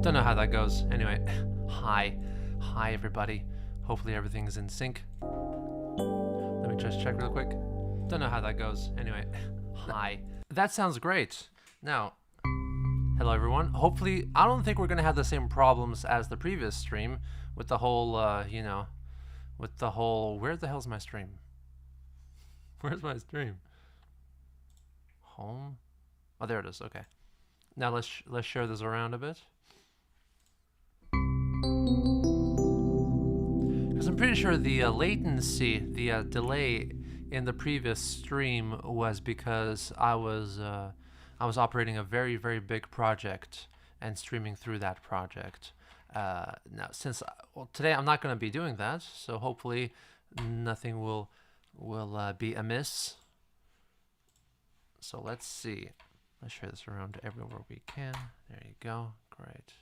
Don't know how that goes. Anyway, hi everybody. Hopefully everything's in sync. Let me just check real quick. Don't know how that goes. Anyway, hi. That sounds great. Now, hello everyone. Hopefully, I don't think we're gonna have the same problems as the previous stream with the whole, with the whole. Where the hell's my stream? Where's my stream? Home. Oh, there it is. Okay. Now let's share this around a bit. Because I'm pretty sure the latency, the delay in the previous stream was because I was operating a very, very big project and streaming through that project. Now, since today I'm not going to be doing that, so hopefully nothing will be amiss. So let's see. Let's share this around everywhere we can. There you go. Great.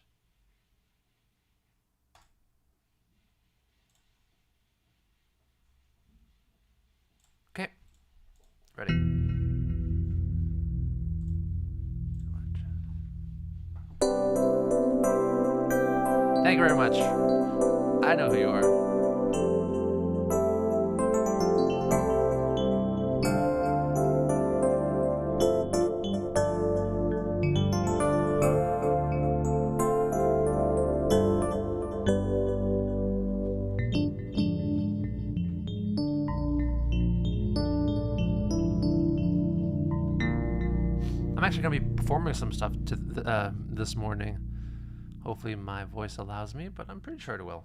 Okay. Ready. Thank you very much. I know who you are. I'm actually going to be performing some stuff to this morning. Hopefully my voice allows me, but I'm pretty sure it will.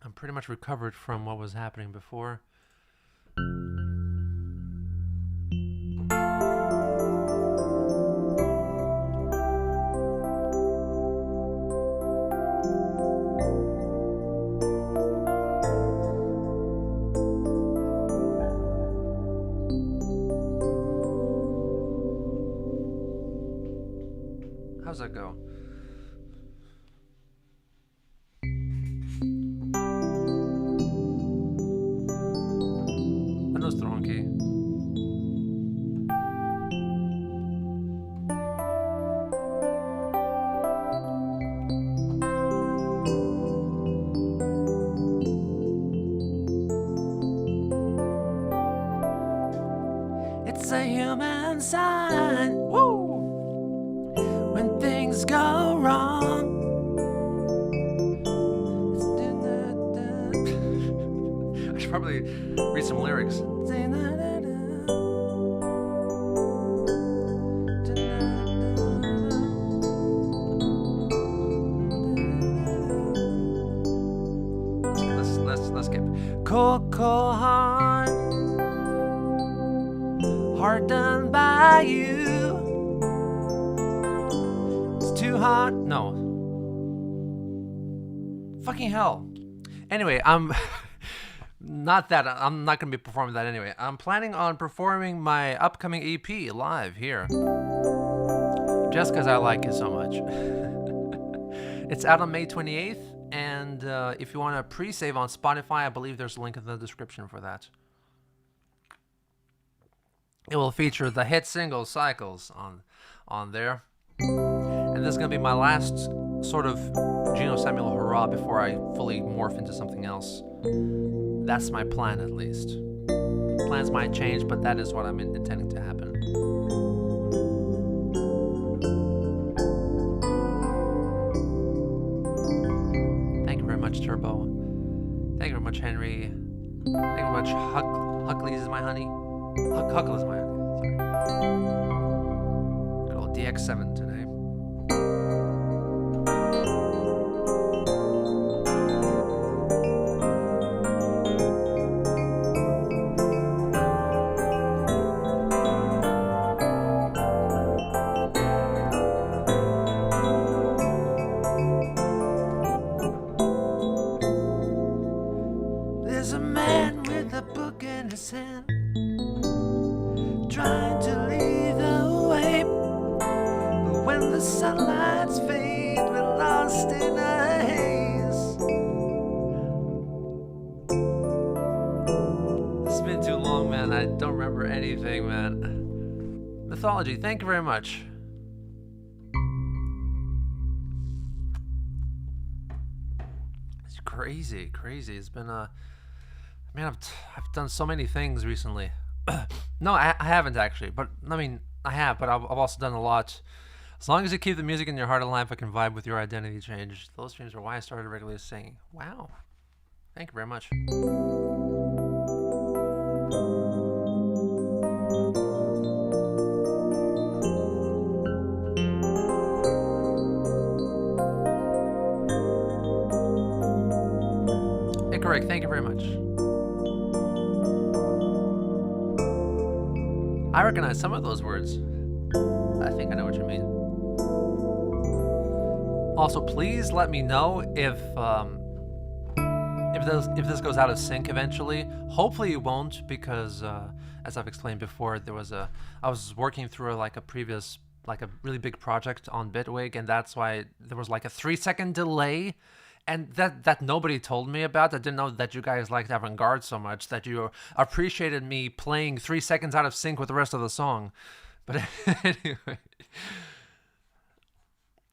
I'm pretty much recovered from what was happening before. How's that go? Another strong key. It's a human sign. Woo! When things go wrong, I should probably read some lyrics. Let's skip. Cold heart done by you. Too hot? No. Fucking hell. Anyway, I'm not going to be performing that anyway. I'm planning on performing my upcoming EP live here. Just because I like it so much. It's out on May 28th, and if you want to pre-save on Spotify, I believe there's a link in the description for that. It will feature the hit single Cycles on there. And this is going to be my last sort of Geno Samuel hurrah before I fully morph into something else. That's my plan, at least. Plans might change, but that is what I'm intending to happen. Thank you very much, Turbo. Thank you very much, Henry. Thank you very much, Huckleys is my honey. Huckle is my honey. Sorry. Good old DX7 today. There's a man with a book in his hand, trying to lead the way. But when the sunlights fade, we're lost in a haze. It's been too long, man. I don't remember anything, man. Mythology, thank you very much. It's crazy. It's been man, I've done so many things recently. No, I haven't actually, but I mean, I have, but I've also done a lot. As long as you keep the music in your heart alive, I can vibe with your identity change. Those streams are why I started regularly singing. Wow. Thank you very much. Incorrect. Thank you very much. I recognize some of those words. I think I know what you mean. Also, please let me know if this goes out of sync eventually. Hopefully it won't, because as I've explained before, I was working through a really big project on Bitwig, and that's why there was like a 3-second delay. And that nobody told me about. I didn't know that you guys liked avant-garde so much, that you appreciated me playing 3 seconds out of sync with the rest of the song. But anyway,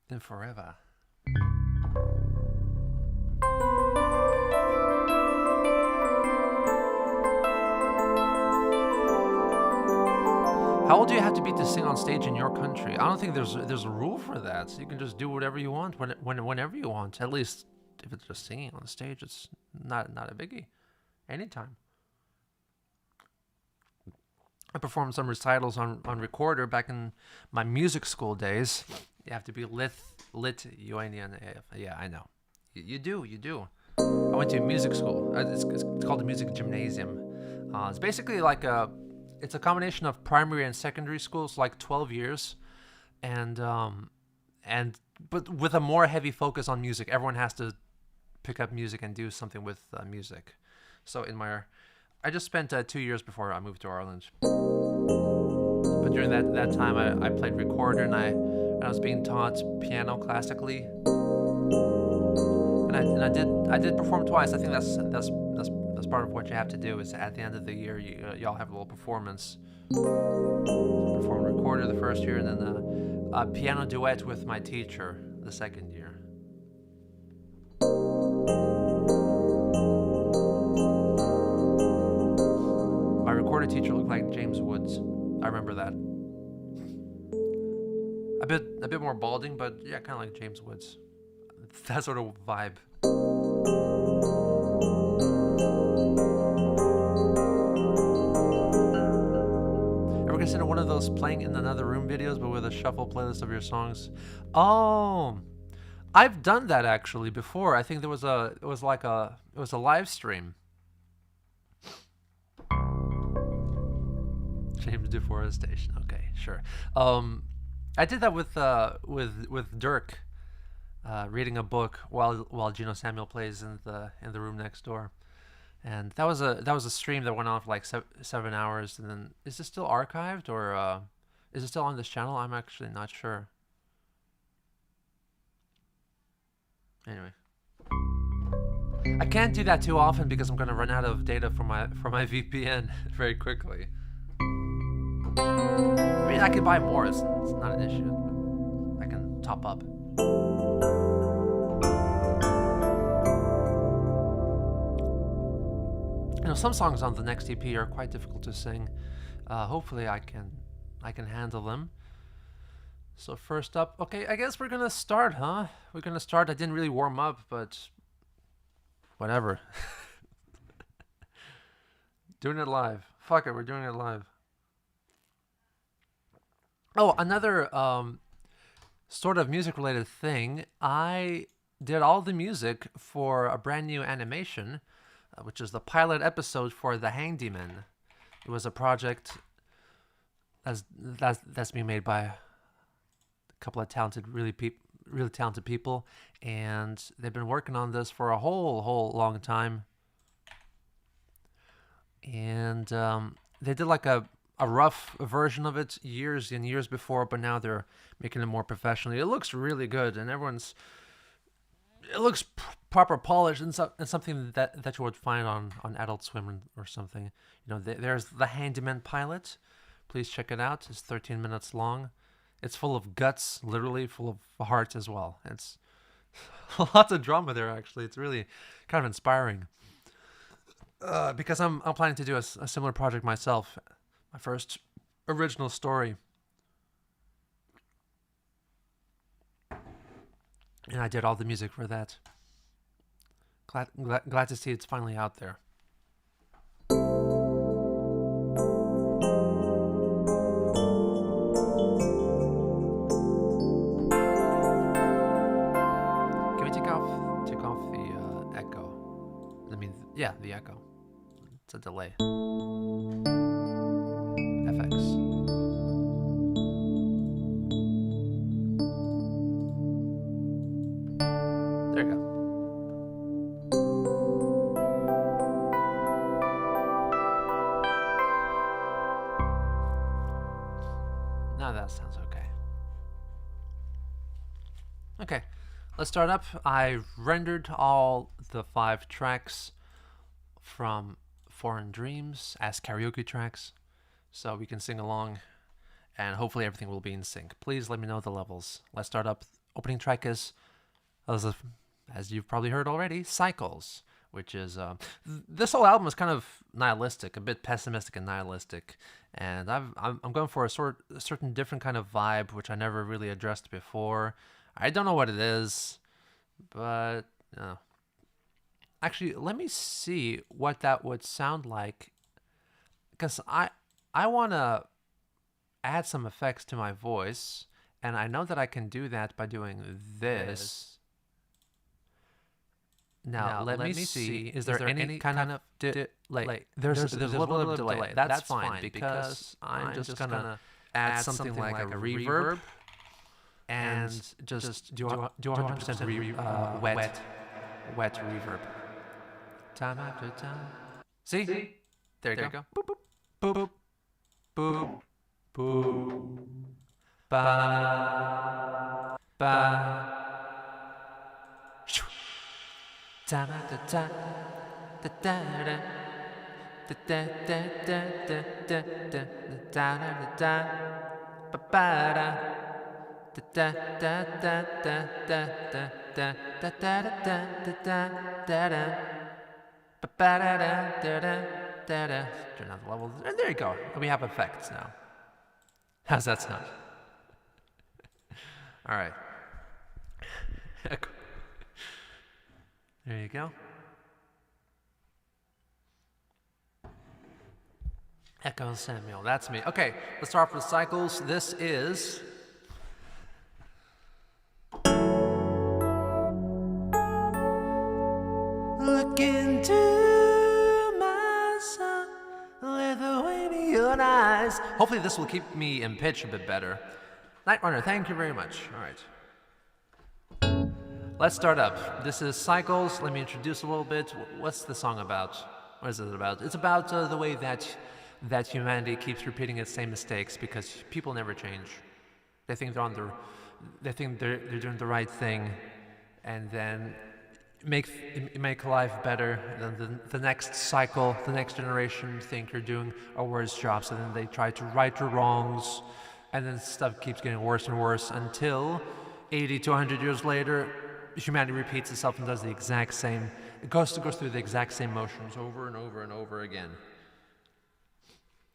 in forever. How old do you have to be to sing on stage in your country? I don't think there's a rule for that. So you can just do whatever you want whenever you want. At least if it's just singing on the stage, it's not a biggie. Anytime. I performed some recitals on recorder back in my music school days. You have to be lit UNENAF. Yeah, I know. You do. I went to music school. It's called the music gymnasium. It's basically like it's a combination of primary and secondary schools, like 12 years, but with a more heavy focus on music. Everyone has to pick up music and do something with music. So I just spent 2 years before I moved to Ireland. But during that time, I played recorder, and I was being taught piano classically. And I did perform twice. I think that's part of what you have to do. Is at the end of the year, y'all have a little performance. So I performed recorder the first year, and then a piano duet with my teacher the second year. My recorder teacher looked like James Woods. I remember that. A bit more balding, but yeah, kind of like James Woods. That sort of vibe. Ever consider one of those playing in another room videos, but with a shuffle playlist of your songs? Oh, I've done that actually before. I think it was a live stream. James Deforestation. Okay, sure. I did that with Dirk, reading a book while Geno Samuel plays in the room next door, and that was a stream that went on for like 7 hours. And then, is it still archived, or is it still on this channel? I'm actually not sure. Anyway, I can't do that too often because I'm gonna run out of data for my VPN very quickly. I mean, I could buy more. It's not an issue. But I can top up. You know, some songs on the next EP are quite difficult to sing. Hopefully, I can handle them. So first up, okay, I guess we're gonna start, huh? We're gonna start. I didn't really warm up, but whatever. Doing it live. Fuck it, we're doing it live. Oh, another sort of music-related thing. I did all the music for a brand new animation, which is the pilot episode for The Handyman. It was a project that's being made by a couple of really talented people, and they've been working on this for a whole long time. and they did like a rough version of it years and years before, but now they're making it more professionally. It looks really good, and it looks proper polished, and something that you would find on Adult Swim or something. You know, there's the Handyman pilot. Please check it out. It's 13 minutes long. It's full of guts, literally full of heart as well. It's lots of drama there, actually. It's really kind of inspiring. Because I'm planning to do a similar project myself. My first original story. And I did all the music for that. Glad to see it's finally out there. Yeah, the echo. It's a delay. FX. There you go. Now that sounds okay. Okay, let's start up. I rendered all the 5 tracks from Foreign Dreams as karaoke tracks, so we can sing along, and hopefully everything will be in sync. Please let me know the levels. Let's start up. Opening track is, as you've probably heard already, Cycles, which is, this whole album is kind of nihilistic, a bit pessimistic and nihilistic, and I'm going for a certain different kind of vibe, which I never really addressed before. I don't know what it is, but actually, let me see what that would sound like, because I want to add some effects to my voice, and I know that I can do that by doing this. Now let me see. Is there any kind of like? There's a little bit of delay. That's fine, because I'm just gonna add something like a reverb, and just do 100% wet reverb. Time after time. See? There you go. Boop, boop, boop, boop, boop. Ba, ba. Time after time. Da da da. Da da da da da da da da da da. Ba ba da. Da da da da da da da da da da da da da da. Turn down the levels. And there you go. We have effects now. How's that sound? All right. There you go. Echo Samuel. That's me. Okay, let's start off with Cycles. This is... Look into my soul, let the wind in your eyes. Hopefully this will keep me in pitch a bit better. Night Runner, thank you very much. All right. Let's start up. This is Cycles. Let me introduce a little bit. What's the song about? What is it about? It's about the way that humanity keeps repeating its same mistakes because people never change. They think they're doing the right thing, and then make life better. Then the next cycle, the next generation think you're doing a worse job, so then they try to right your wrongs, and then stuff keeps getting worse and worse until 80 to 100 years later, humanity repeats itself and does the exact same. It goes through the exact same motions over and over and over again.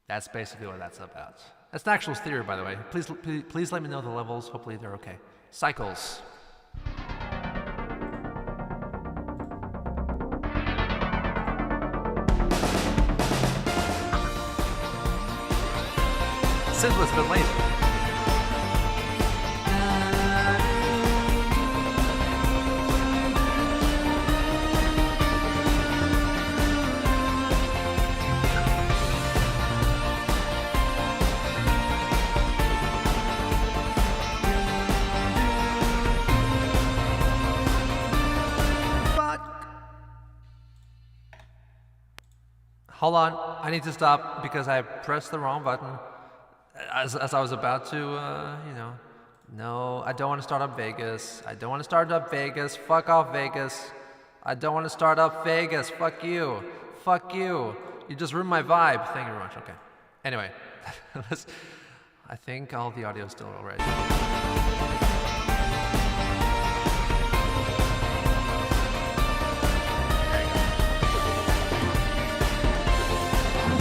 That's basically what that's about. That's the actual theory, by the way. Please let me know the levels. Hopefully they're okay. Cycles. Synth was a bit late. Hold on, I need to stop because I pressed the wrong button as I was about to, No, I don't want to start up Vegas. I don't want to start up Vegas. Fuck off, Vegas. I don't want to start up Vegas. Fuck you. Fuck you. You just ruined my vibe. Thank you very much. Okay. Anyway, I think all the audio's still alright.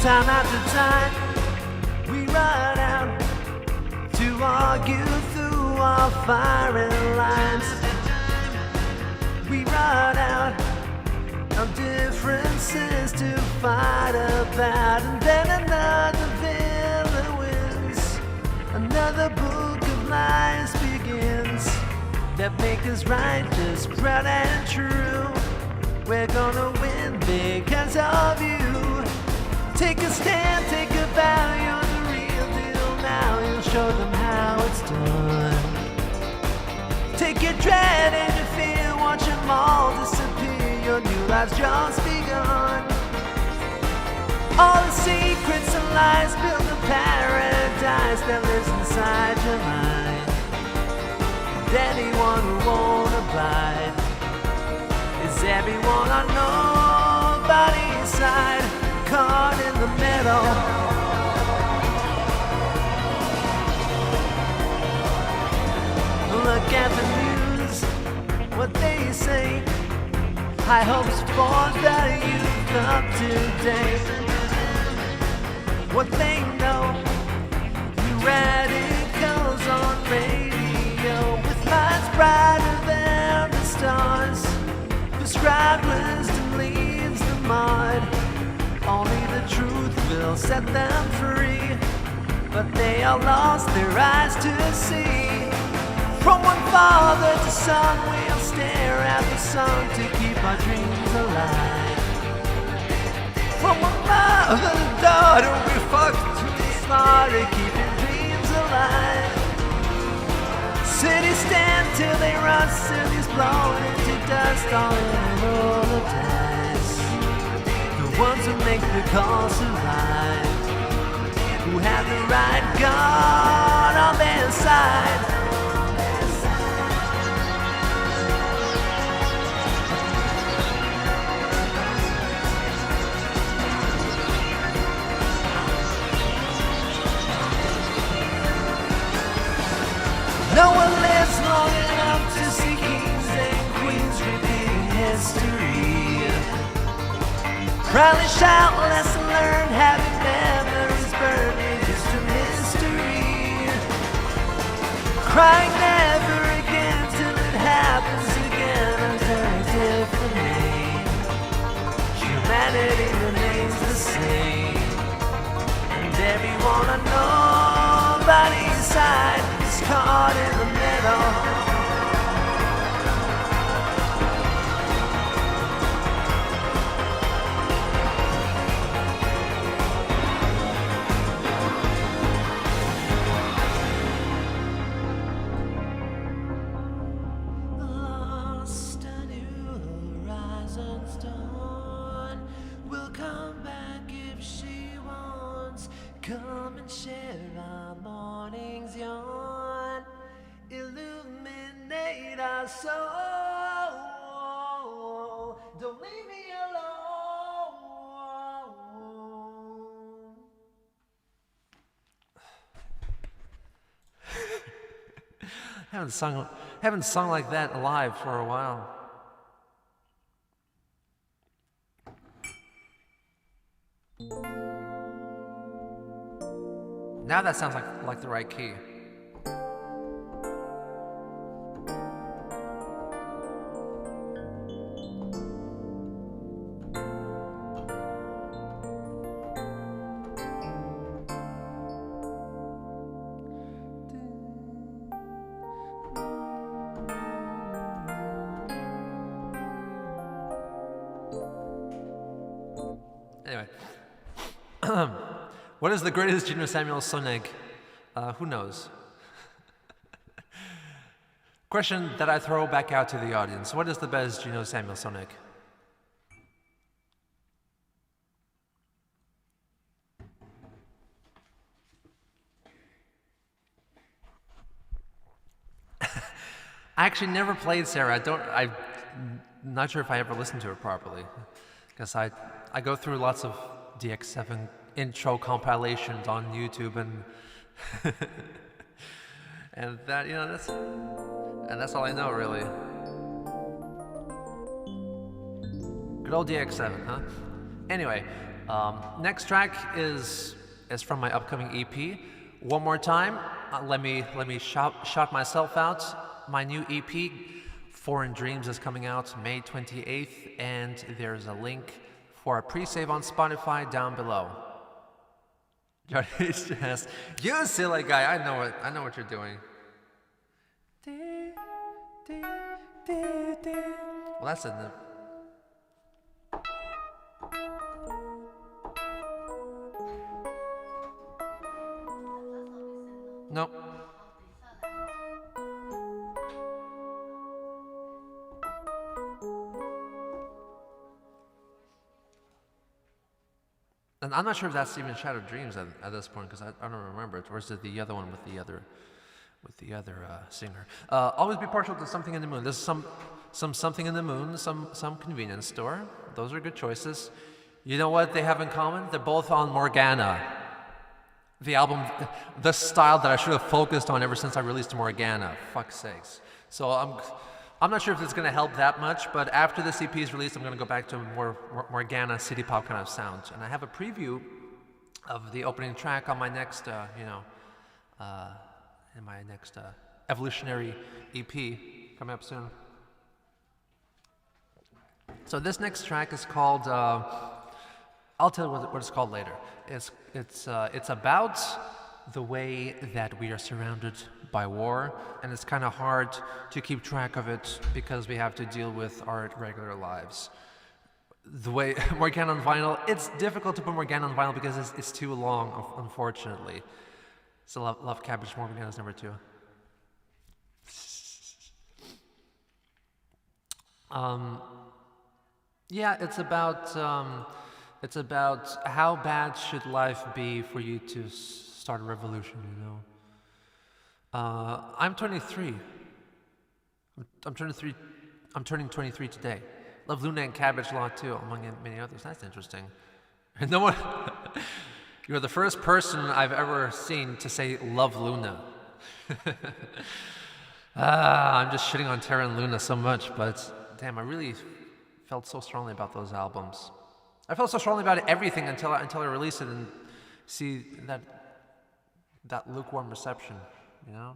Time after time, we run out to argue through our firing lines. We run out of differences to fight about, and then another villain wins. Another book of lies begins that make us righteous, proud and true. We're gonna win because of you. Take a stand, take a bow, you're the real deal now. You'll show them how it's done. Take your dread and your fear, watch them all disappear. Your new life's just begun. All the secrets and lies build a paradise that lives inside your mind. And anyone who won't abide is everyone on nobody's side. Caught in the middle. Look at the news, what they say. High hopes for the youth of today. What they know, you radicals on radio with minds brighter than the stars. Prescribed wisdom leaves the mud. Only the truth will set them free, but they all lost their eyes to see. From one father to son, we'll stare at the sun to keep our dreams alive. From one mother to daughter, we fuck to the slaughter, keeping dreams alive. Cities stand till they rust, cities blown into dust, all in a roll of dice. Ones who make the call survive, who have the right God on their side. No one lives long enough to see kings and queens repeating history. Proudly shout, lesson learned, happy memories burning distant history. Crying never again till it happens again under a different name. Humanity remains the same, and everyone on nobody's side is caught in the middle. Come and share our morning's yawn. Illuminate our soul. Don't leave me alone. haven't sung like that live for a while. Now that sounds like the right key. Anyway. What is the greatest Geno Samuel Sonic? Who knows? Question that I throw back out to the audience. What is the best Geno Samuel Sonic? I actually never played Sarah. I'm not sure if I ever listened to it properly. Because I go through lots of DX7 intro compilations on YouTube and and that, you know, that's all I know really. Good old DX7, huh? Anyway, next track is from my upcoming EP. One more time, let me shout myself out. My new EP, Foreign Dreams, is coming out May 28th, and there's a link for a pre-save on Spotify down below. Johnny says, "You silly guy, I know what you're doing." Well, that's in the. Nope. And I'm not sure if that's even Shattered Dreams at this point, because I don't remember it. Or is it the other one with the other singer? Always be partial to Something in the Moon. There's some Something in the Moon, some convenience store. Those are good choices. You know what they have in common? They're both on Morgana. The album, the style that I should have focused on ever since I released Morgana. Fuck's sakes. So I'm not sure if it's going to help that much, but after this EP is released, I'm going to go back to a more Morgana city pop kind of sound. And I have a preview of the opening track on my next, evolutionary EP coming up soon. So this next track is called. I'll tell you what it's called later. It's about the way that we are surrounded by war, and it's kind of hard to keep track of it because we have to deal with our regular lives. The way Morgana on vinyl, it's difficult to put Morgana on vinyl because it's too long, unfortunately. So love Cabbage Morgana's number 2. Yeah, it's about how bad should life be for you to start a revolution, you know. I'm 23. I'm turning 23 today. Love Luna and Cabbage a lot too, among many others. That's interesting. And no one. You're the first person I've ever seen to say love Luna. I'm just shitting on Terra and Luna so much, but damn, I really felt so strongly about those albums. I felt so strongly about everything until I release it and see that lukewarm reception, you know?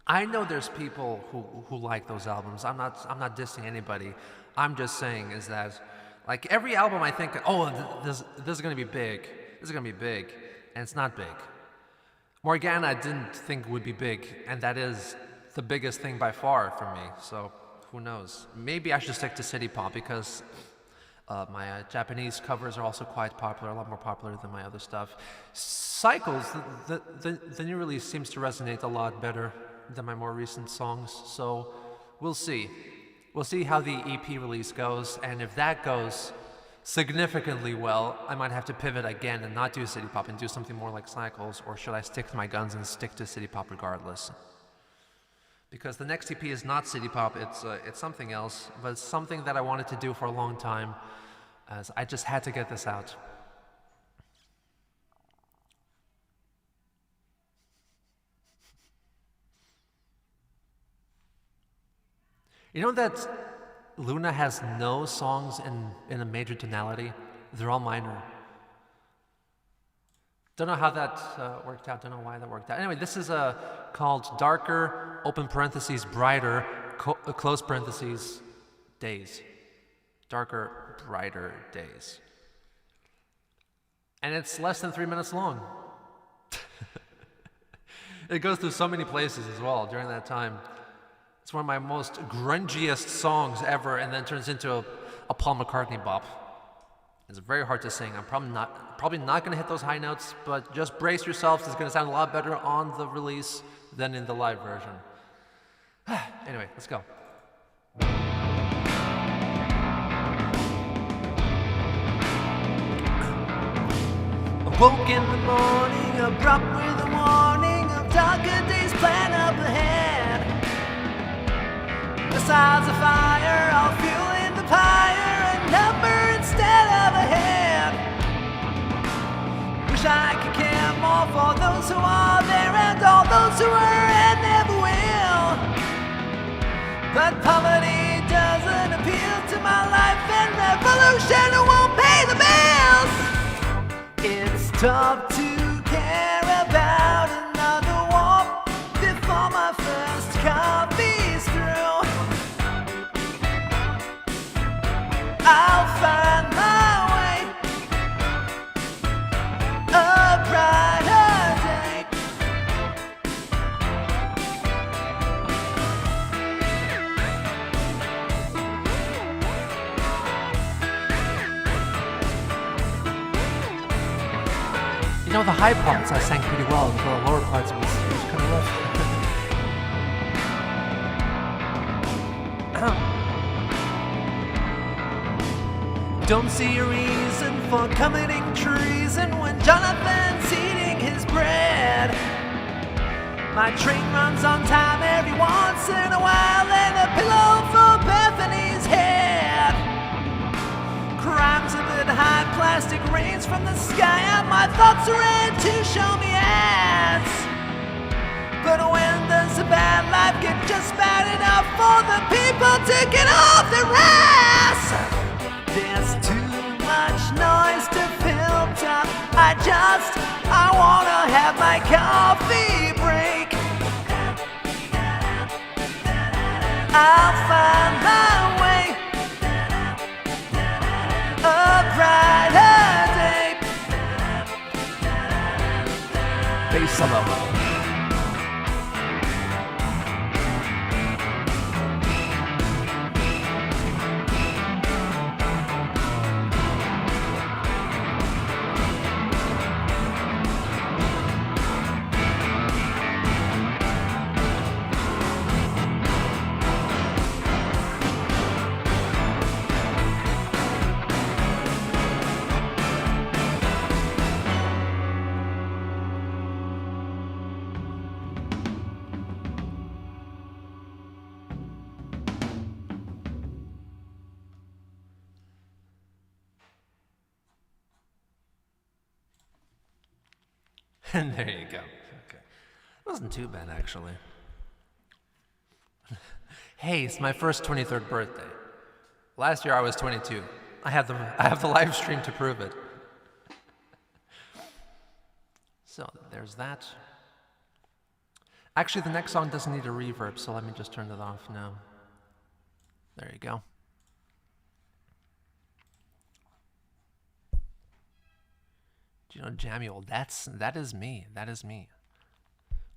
I know there's people who like those albums. I'm not dissing anybody. I'm just saying is that like every album I think, this is gonna be big. This is gonna be big. And it's not big. Morgana I didn't think would be big, and that is the biggest thing by far for me. So who knows? Maybe I should stick to city pop because my Japanese covers are also quite popular, a lot more popular than my other stuff. Cycles, the new release seems to resonate a lot better than my more recent songs, so we'll see. We'll see how the EP release goes, and if that goes significantly well, I might have to pivot again and not do city pop and do something more like Cycles, or should I stick to my guns and stick to city pop regardless? Because the next EP is not city pop, it's something else, but it's something that I wanted to do for a long time, as I just had to get this out. You know that Luna has no songs in a major tonality? They're all minor. Don't know how that worked out, don't know why that worked out. Anyway, this is called Darker, open parentheses, Brighter, close parentheses, Days. Darker, Brighter Days. And it's less than 3 minutes long. It goes through so many places as well during that time. It's one of my most grungiest songs ever, and then turns into a Paul McCartney bop. It's very hard to sing. I'm probably not going to hit those high notes, but just brace yourselves. It's going to sound a lot better on the release than in the live version. Anyway, let's go. I woke in the morning, abrupt with a warning of darker days plan up ahead. Missiles of fire, all fueling the pyre, a number instead of a head. Wish I could care more for those who are there and all those who were and never will. But poverty doesn't appeal to my life, and revolution won't pay the bills. It's tough to care about another war before my first coffee's through. I'll find my way a brighter day. You know, the high parts I sang pretty well, but the lower parts was kind of rough. Don't see a reason for committing treason when Jonathan's eating his bread. My train runs on time every once in a while, and a pillow for Bethany's head. Crime's a bit high, plastic rains from the sky, and my thoughts are red to show me ads. But when does a bad life get just bad enough for the people to get off their ass? There's too much noise to filter. I wanna have my coffee break. I'll find my way a brighter day. Bass solo. And there you go. Okay. It wasn't too bad, actually. Hey, it's my first 23rd birthday. Last year I was 22. I have the live stream to prove it. So there's that. Actually, the next song doesn't need a reverb, so let me just turn it off now. There you go. Geno Jamule, that is me. That is me.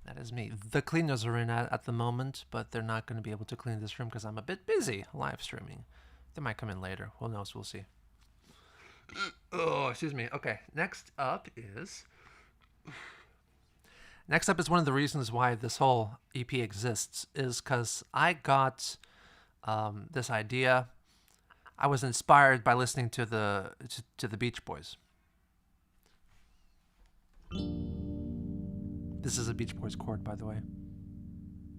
That is me. The cleaners are in at the moment, but they're not going to be able to clean this room because I'm a bit busy live streaming. They might come in later. Who knows? We'll see. Oh, excuse me. Okay, next up is one of the reasons why this whole EP exists is because I got this idea. I was inspired by listening to the Beach Boys. This is a Beach Boys chord, by the way.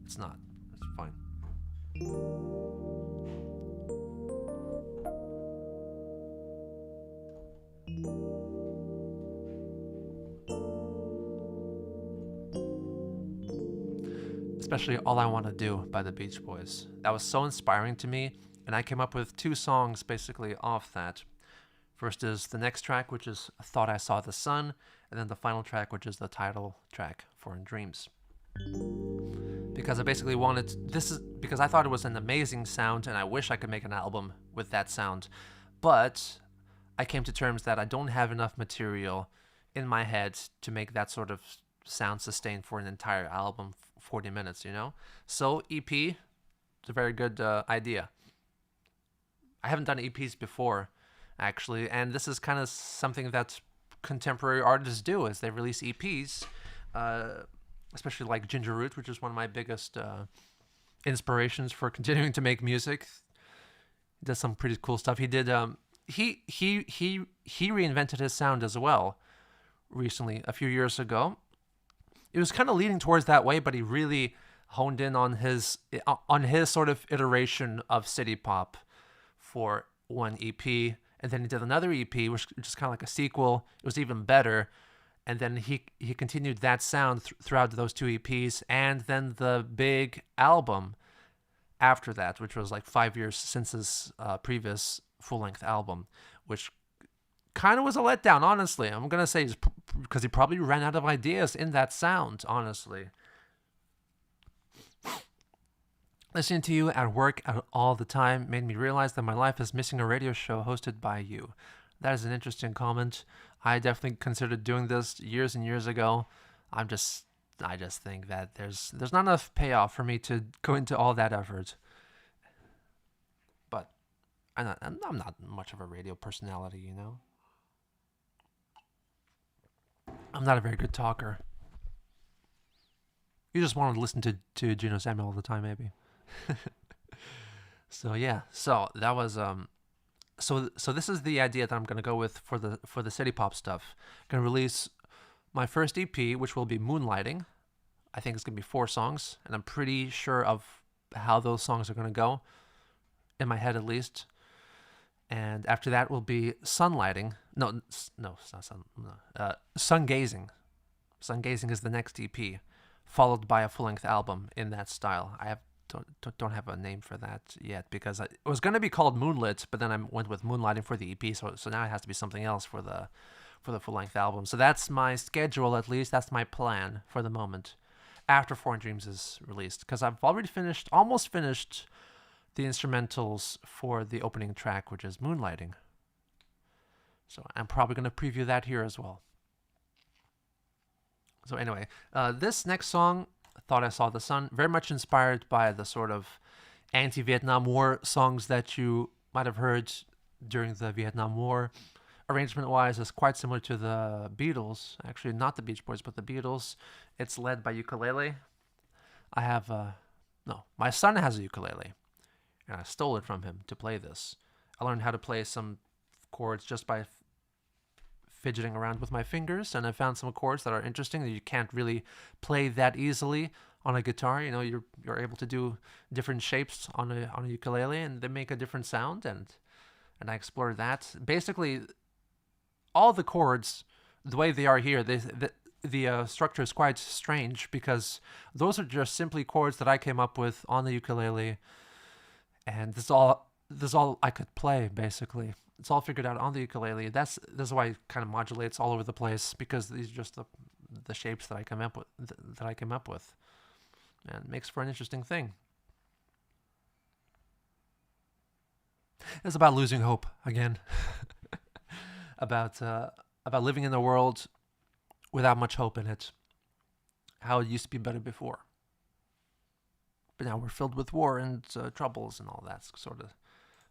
It's not. It's fine. Especially All I Want to Do by the Beach Boys. That was so inspiring to me, and I came up with 2 songs basically off that. First is the next track, which is Thought I Saw the Sun, and then the final track, which is the title track for In Dreams. Because I basically because I thought it was an amazing sound, and I wish I could make an album with that sound. But I came to terms that I don't have enough material in my head to make that sort of sound sustain for an entire album, 40 minutes, you know? So EP, it's a very good idea. I haven't done EPs before, actually, and this is kind of something that contemporary artists do, is they release EPs, especially like Ginger Root, which is one of my biggest inspirations for continuing to make music. He does some pretty cool stuff. He did he reinvented his sound as well recently, a few years ago. it was kind of leaning towards that way, but he really honed in on his sort of iteration of city pop for one EP, and then he did another EP, which is kind of like a sequel. It was even better, and then he continued that sound throughout those two EPs, and then the big album after that, which was like 5 years since his previous full-length album, which kind of was a letdown, honestly. I'm gonna say because he probably ran out of ideas in that sound, honestly. Listening to you at work all the time made me realize that my life is missing a radio show hosted by you. That is an interesting comment. I definitely considered doing this years and years ago. I just think that there's not enough payoff for me to go into all that effort. But I'm not much of a radio personality, you know. I'm not a very good talker. You just want to listen to Geno Samuel all the time, maybe. So yeah, so that was so this is the idea that I'm gonna go with for the city pop stuff. I'm gonna release my first EP, which will be Moonlighting. I think it's gonna be 4 songs, and I'm pretty sure of how those songs are gonna go, in my head at least. And after that will be Sunlighting. No, it's not sun. No. Sungazing. Sungazing is the next EP, followed by a full-length album in that style. I don't have a name for that yet, because it was going to be called Moonlit, but then I went with Moonlighting for the EP, so now it has to be something else for the full-length album. So that's my schedule, at least. That's my plan for the moment, after Foreign Dreams is released, because I've already almost finished the instrumentals for the opening track, which is Moonlighting. So I'm probably going to preview that here as well. So anyway, this next song, Thought I Saw the Sun, very much inspired by the sort of anti-Vietnam War songs that you might have heard during the Vietnam War. Arrangement-wise, it's quite similar to the Beatles. Actually, not the Beach Boys, but the Beatles. It's led by ukulele. I have, my son has a ukulele, and I stole it from him to play this. I learned how to play some chords just by fidgeting around with my fingers, and I found some chords that are interesting that you can't really play that easily on a guitar. You know, you're able to do different shapes on a ukulele, and they make a different sound, and I explored that. Basically, all the chords, the way they are here, the structure is quite strange, because those are just simply chords that I came up with on the ukulele, and this is all I could play, basically. It's all figured out on the ukulele. This is why it kind of modulates all over the place, because these are just the shapes that I came up with, and it makes for an interesting thing. It's about losing hope again, about living in a world without much hope in it. How it used to be better before, but now we're filled with war and troubles and all that sort of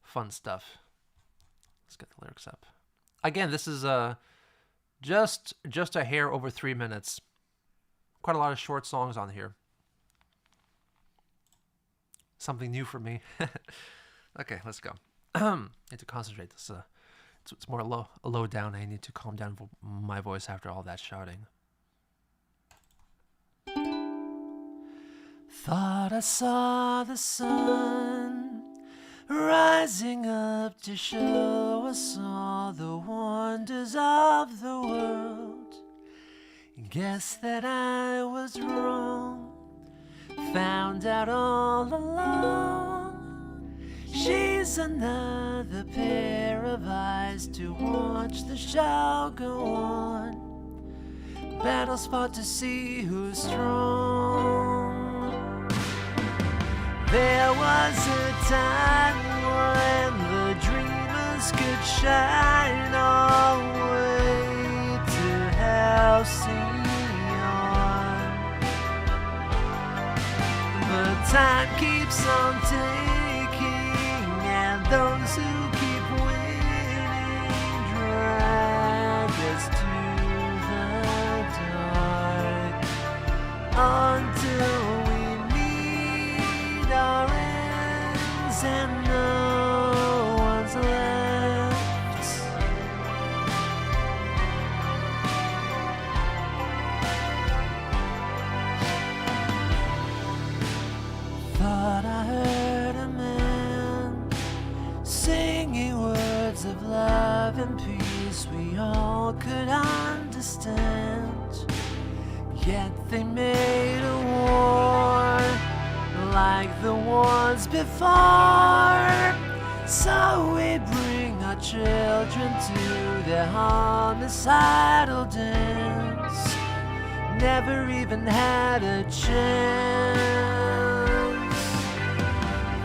fun stuff. Let's get the lyrics up. Again, this is just a hair over 3 minutes. Quite a lot of short songs on here. Something new for me. Okay, let's go. Need to concentrate. This it's more low down. I need to calm down my voice after all that shouting. Thought I saw the sun rising up to show us all the wonders of the world. Guess that I was wrong, found out all along. She's another pair of eyes to watch the show go on. Battles fought to see who's strong. There was a time when the dreamers could shine all the way to Halcyon. But time keeps on taking, and those who keep winning drag us to the dark until our ends and no one's left. love and peace we all could understand. Yet they made a war like the wars before. So we bring our children to their homicidal dance. Never even had a chance.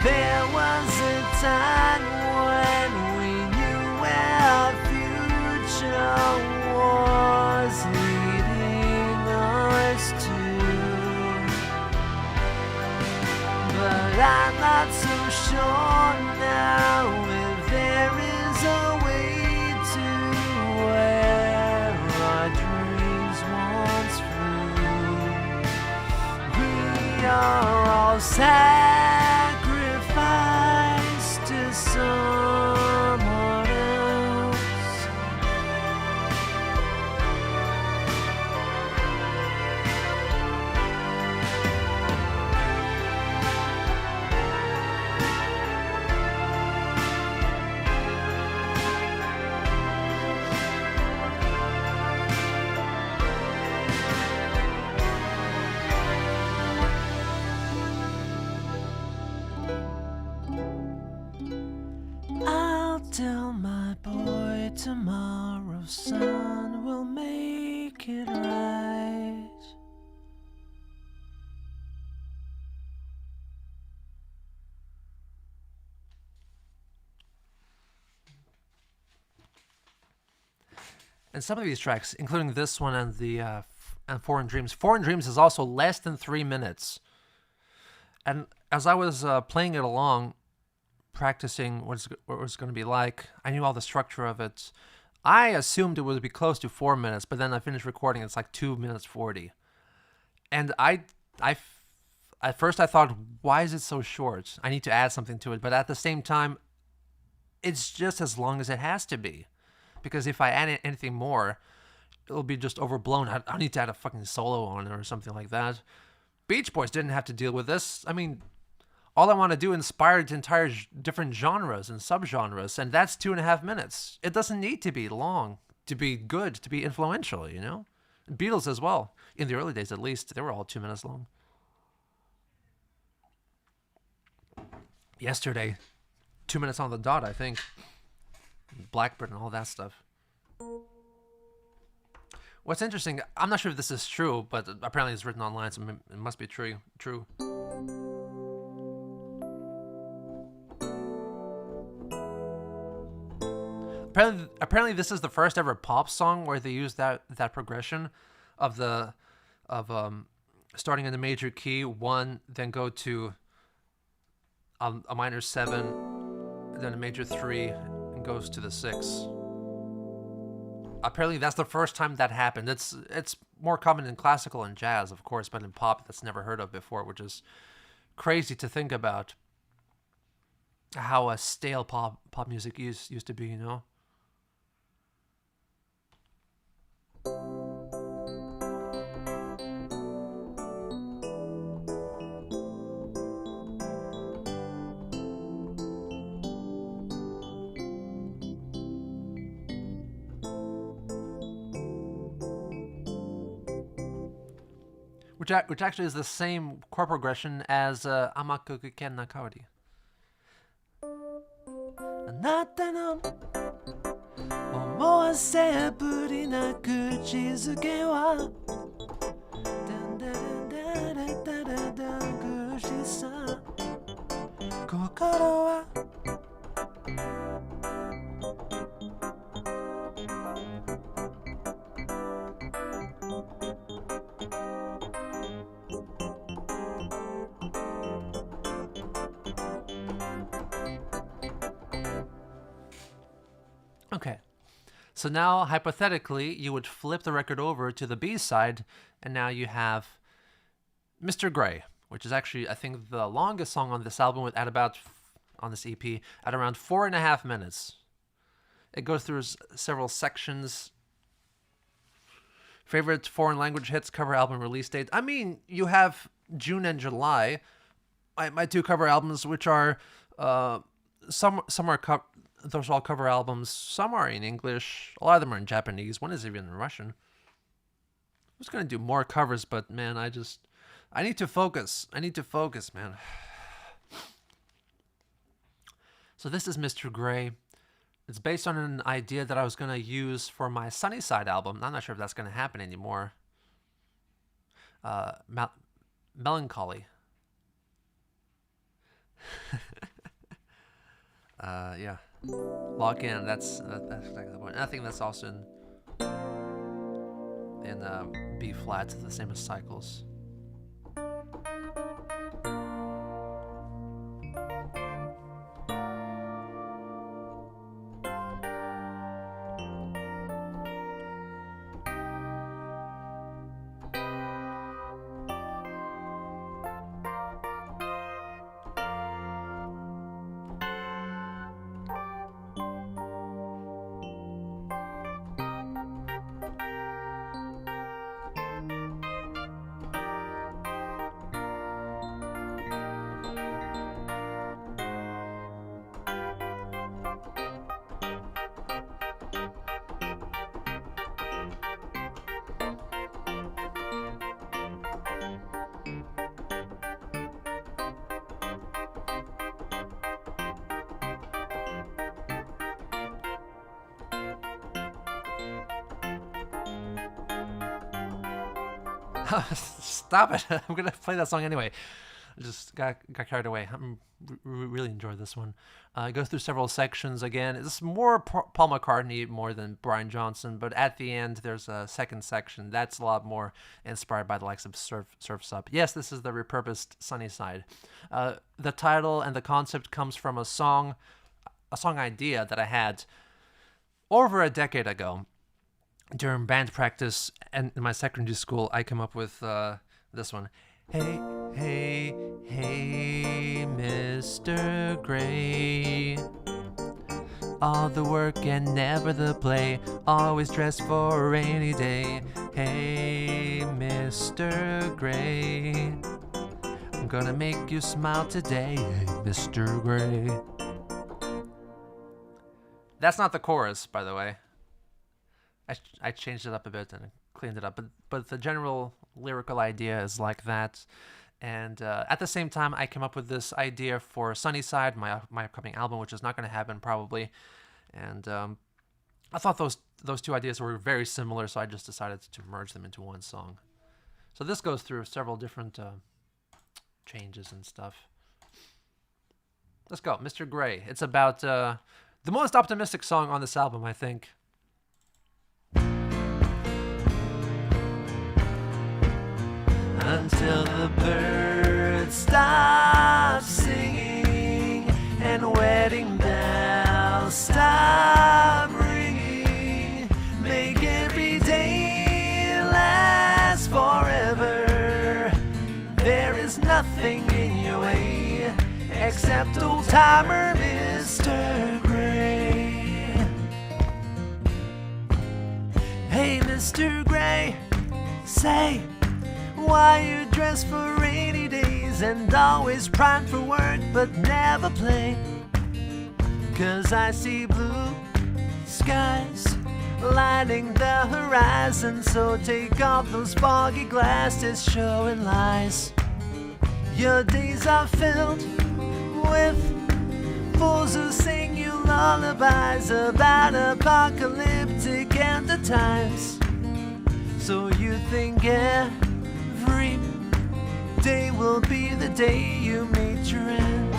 There was a time when we knew where our future was leading us to. But I'm not so sure now if there is a way to where our dreams once flew. We are all sacrificed to someone else. I'll tell my boy tomorrow, sun will make it right. And some of these tracks, including this one and the and Foreign Dreams. Foreign Dreams is also less than 3 minutes. And as I was playing it along, practicing what it was going to be like, I knew all the structure of it. I assumed it would be close to 4 minutes, but then I finished recording. It's like 2 minutes 40. And at first I thought, why is it so short? I need to add something to it. But at the same time, it's just as long as it has to be. Because if I add anything more, it'll be just overblown. I need to add a fucking solo on it or something like that. Beach Boys didn't have to deal with this. I mean, all I want to do inspired entire different genres and subgenres, and that's 2.5 minutes. It doesn't need to be long to be good, to be influential, you know? Beatles as well. In the early days, at least, they were all 2 minutes long. Yesterday, 2 minutes on the dot, I think. Blackbird and all that stuff. What's interesting, I'm not sure if this is true, but apparently it's written online, so it must be true. Apparently this is the first ever pop song where they use that progression of starting in the major key 1, then go to a minor 7, then a major 3, and goes to the 6. Apparently that's the first time that happened. It's more common in classical and jazz, of course, but in pop that's never heard of before, which is crazy to think about how a stale pop music used to be, you know? Which actually is the same chord progression as Amaku Ken Nakawari. あなたの思わせぶりな口づけは苦しさ心はOkay, so now hypothetically you would flip the record over to the B-side, and now you have Mr. Gray, which is actually I think the longest song on this album on this EP at around 4.5 minutes. It goes through several sections. Favorite foreign language hits, cover album release date. I mean, you have June and July, my two cover albums, which are some are those are all cover albums. Some are in English. A lot of them are in Japanese. One is even in Russian. I was going to do more covers, but man, I need to focus. I need to focus, man. So this is Mr. Gray. It's based on an idea that I was going to use for my Sunnyside album. I'm not sure if that's going to happen anymore. Melancholy. Yeah. Lock in. That's exactly the point. And I think that's also in B flat, the same as Cycles. Stop it. I'm going to play that song anyway. I just got carried away. I'm really enjoyed this one. It goes through several sections again. It's more Paul McCartney more than Brian Johnson, but at the end there's a second section that's a lot more inspired by the likes of Surf's Up. Yes, this is the repurposed Sunnyside. The title and the concept comes from a song idea that I had over a decade ago. During band practice and in my secondary school, I came up with this one. Hey, hey, hey, Mr. Gray. All the work and never the play, always dressed for a rainy day. Hey, Mr. Gray. I'm gonna make you smile today, hey, Mr. Gray. That's not the chorus, by the way. I changed it up a bit and cleaned it up, but the general lyrical idea is like that. And at the same time, I came up with this idea for Sunnyside, my upcoming album, which is not going to happen probably. And I thought those two ideas were very similar, so I just decided to merge them into one song. So this goes through several different changes and stuff. Let's go, Mr. Gray. It's about the most optimistic song on this album, I think. Until the birds stop singing and wedding bells stop ringing, make every day last forever. There is nothing in your way except old-timer Mr. Gray. Hey, Mr. Gray, say, why you dress for rainy days and always prime for work but never play? 'Cause I see blue skies lining the horizon, so take off those foggy glasses showing lies. Your days are filled with fools who sing you lullabies about apocalyptic end of times. So you think every day will be the day you meet your end.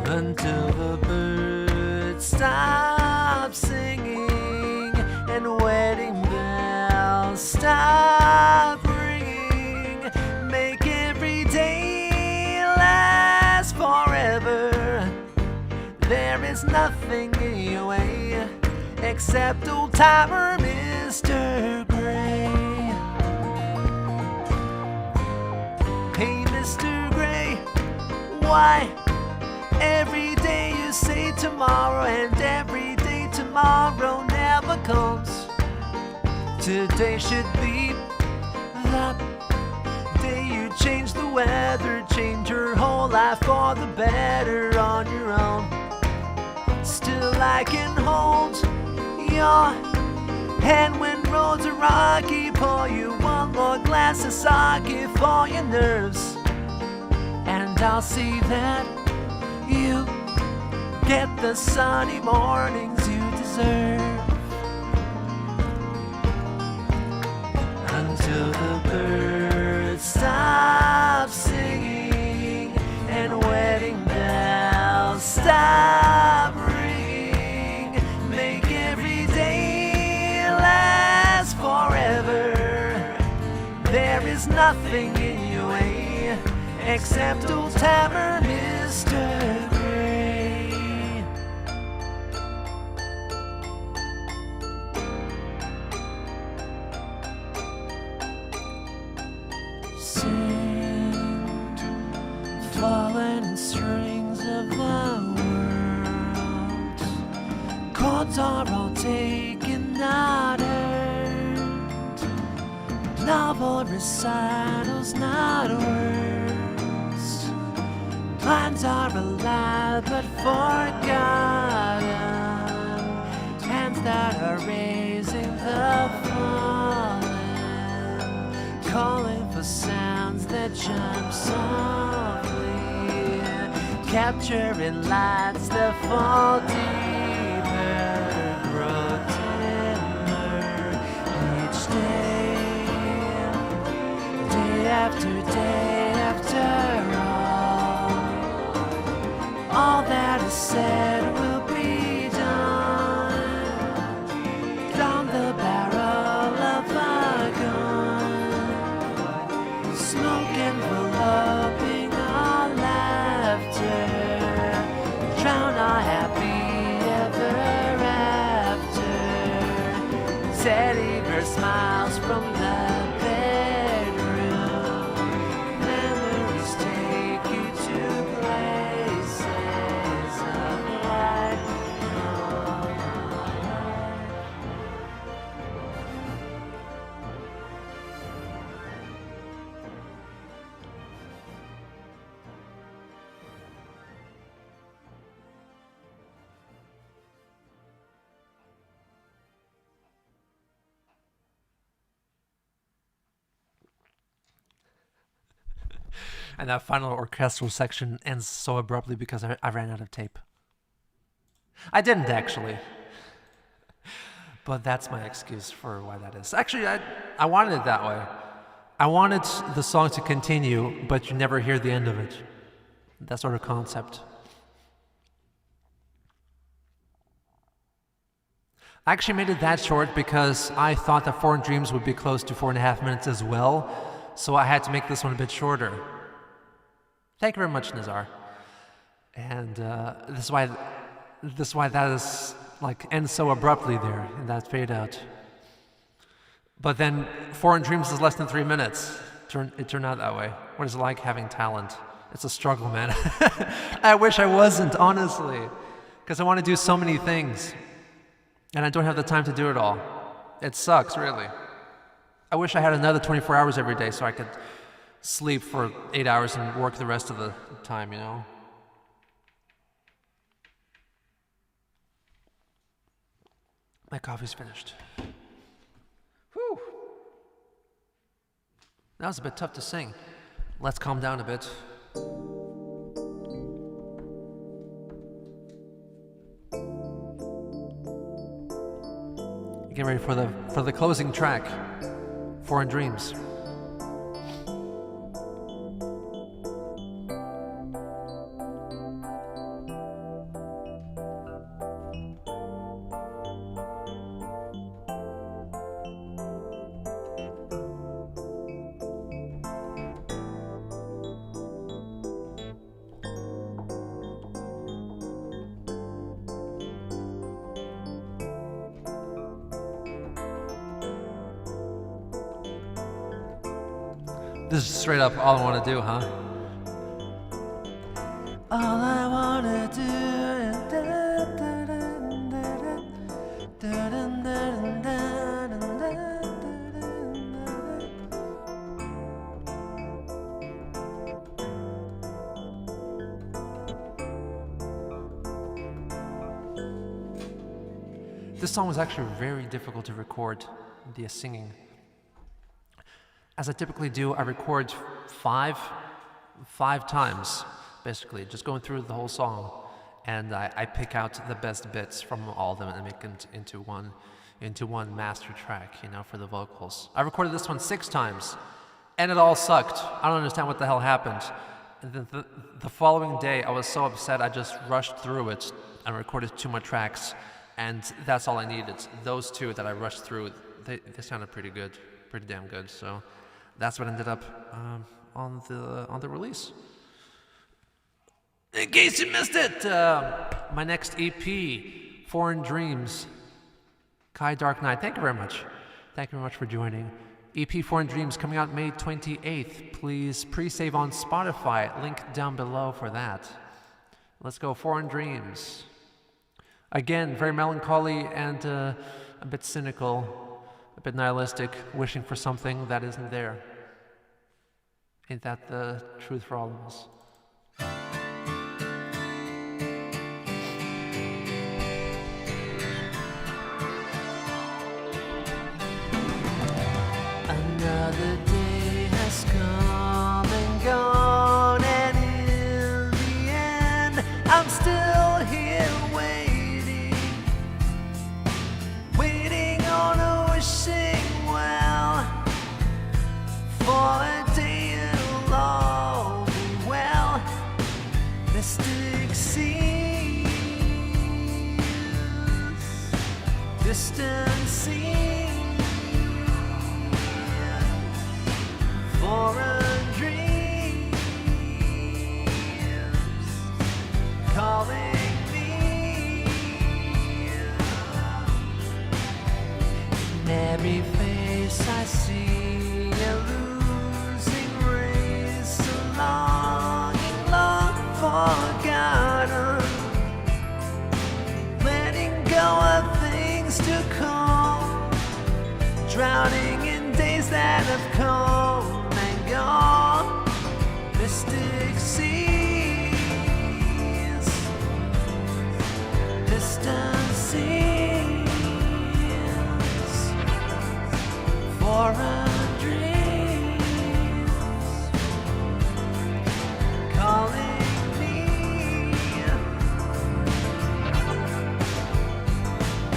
Until the birds stop singing and wedding bells stop ringing, make every day last forever. There is nothing in your way except old-timer Mr. Gray. Hey, Mr. Gray, why every day you say tomorrow and every day tomorrow never comes? Today should be the day you could change the weather, change your whole life for the better on your own. Still I can hold your hand when roads are rocky. Pour you one more glass of sake for your nerves, and I'll see that you get the sunny mornings you deserve. Until the birds stop singing and wedding bells stop ringing, make every day last forever. There is nothing in your way except old timer Mr. Gray. Sing, falling strings of the world. Chords are all taken, not earned. Novel recitals, not words. Lines are alive but forgotten. Hands that are raising the fallen, calling for sounds that jump softly, capturing lights that fall deeper, grow dimmer each day, day after day after all that is said will be done down the barrel of a gun, smoke enveloping our laughter, drown our happy ever after. Teddy bear smiles from the bedroom, memories take you to places of light. And that final orchestral section ends so abruptly because I ran out of tape. I didn't actually. But that's my excuse for why that is. Actually, I wanted it that way. I wanted the song to continue, but you never hear the end of it. That sort of concept. I actually made it that short because I thought that Foreign Dreams would be close to 4.5 minutes as well, so I had to make this one a bit shorter. Thank you very much, Nazar. And this is why that is like ends so abruptly there in that fade out. But then Foreign Dreams is less than 3 minutes. It turned out that way. What is it like having talent? It's a struggle, man. I wish I wasn't, honestly, because I want to do so many things, and I don't have the time to do it all. It sucks, really. I wish I had another 24 hours every day so I could sleep for 8 hours and work the rest of the time, you know? My coffee's finished. Whew. That was a bit tough to sing. Let's calm down a bit. Get ready for the closing track, Foreign Dreams. This is straight up all I want to do, huh? All I wanna do. This song was actually very difficult to record, the singing. As I typically do, I record five times, basically, just going through the whole song, and I pick out the best bits from all of them and make them into one master track, for the vocals. I recorded this one 6 times, and it all sucked. I don't understand what the hell happened. And then the following day, I was so upset, I just rushed through it and recorded 2 more tracks, and that's all I needed. Those 2 that I rushed through, they sounded pretty good, pretty damn good. So that's what ended up on the release. In case you missed it, my next EP, Foreign Dreams, Kai Dark Knight. Thank you very much. Thank you very much for joining. EP Foreign Dreams coming out May 28th. Please pre-save on Spotify. Link down below for that. Let's go, Foreign Dreams. Again, very melancholy and a bit cynical, a bit nihilistic, wishing for something that isn't there. Ain't that the truth for all of us? Another day has come and gone, and in the end, I'm still here waiting on a wishing well, for a day it'll all be well. Mystic seas, distant seas. Foreign dreams calling me. In every face I see a losing race, a longing long forgotten, letting go of things to come, drowning in days that have come. Mystic seas, distant seas, foreign dreams calling me.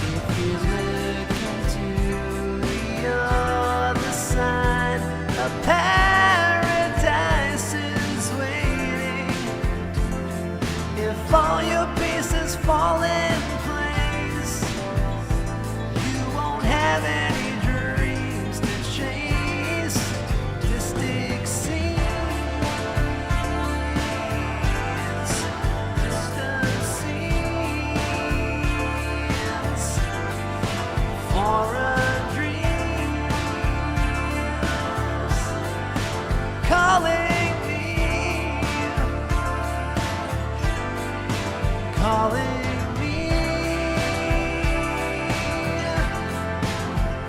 If you look into the other side of paradise is waiting. If all your pieces fall in place, you won't have any dreams to chase. Mystic seas, distant seas, foreign dreams calling me, calling me,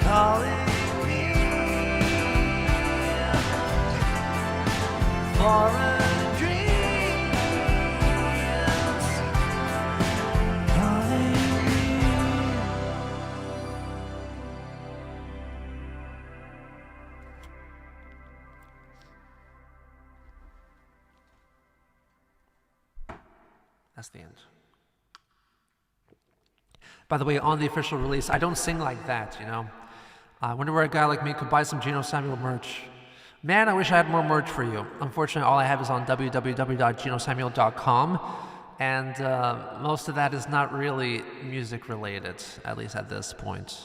calling me. Foreign dreams calling me. That's the end. By the way, on the official release, I don't sing like that, I wonder where a guy like me could buy some Geno Samuel merch. Man, I wish I had more merch for you. Unfortunately, all I have is on www.genosamuel.com, and most of that is not really music related, at least at this point.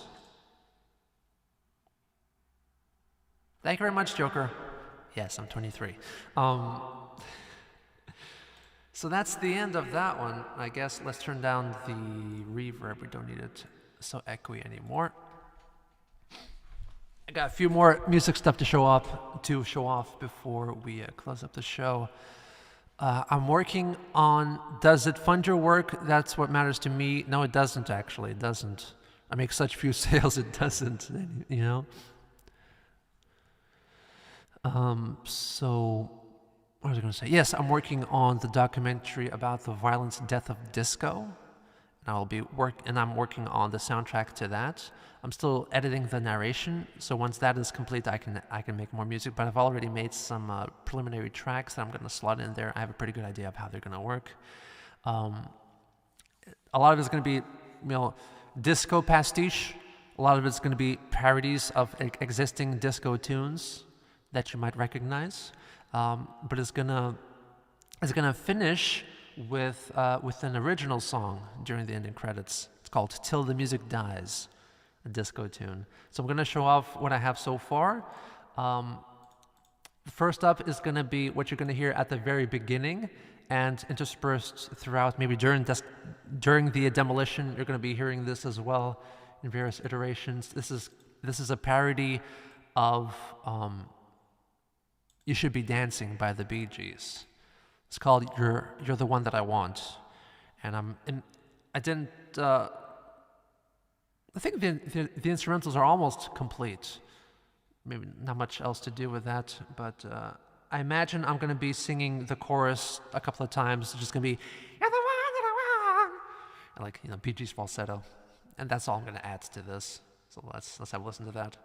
Thank you very much, Joker. Yes, I'm 23. So that's the end of that one. I guess let's turn down the reverb. We don't need it so echoey anymore. I got a few more music stuff to show off before we close up the show. I'm working on Does It Fund Your Work? That's what matters to me. No, it doesn't actually. It doesn't. I make such few sales, it doesn't, So what was I going to say? Yes, I'm working on the documentary about the violence and death of disco. And I'm working on the soundtrack to that. I'm still editing the narration, so once that is complete, I can make more music. But I've already made some preliminary tracks that I'm going to slot in there. I have a pretty good idea of how they're going to work. A lot of it's going to be, disco pastiche. A lot of it's going to be parodies of existing disco tunes that you might recognize. But it's gonna finish with an original song during the ending credits. It's called "Till the Music Dies," a disco tune. So I'm gonna show off what I have so far. First up is gonna be what you're gonna hear at the very beginning, and interspersed throughout, maybe during the demolition, you're gonna be hearing this as well in various iterations. This is a parody of "You Should Be Dancing" by the Bee Gees. It's called "You're the One That I Want," and I think the instrumentals are almost complete. Maybe not much else to do with that, but I imagine I'm going to be singing the chorus a couple of times. It's just going to be "You're the one that I want," and Bee Gees falsetto, and that's all I'm going to add to this. So let's have a listen to that.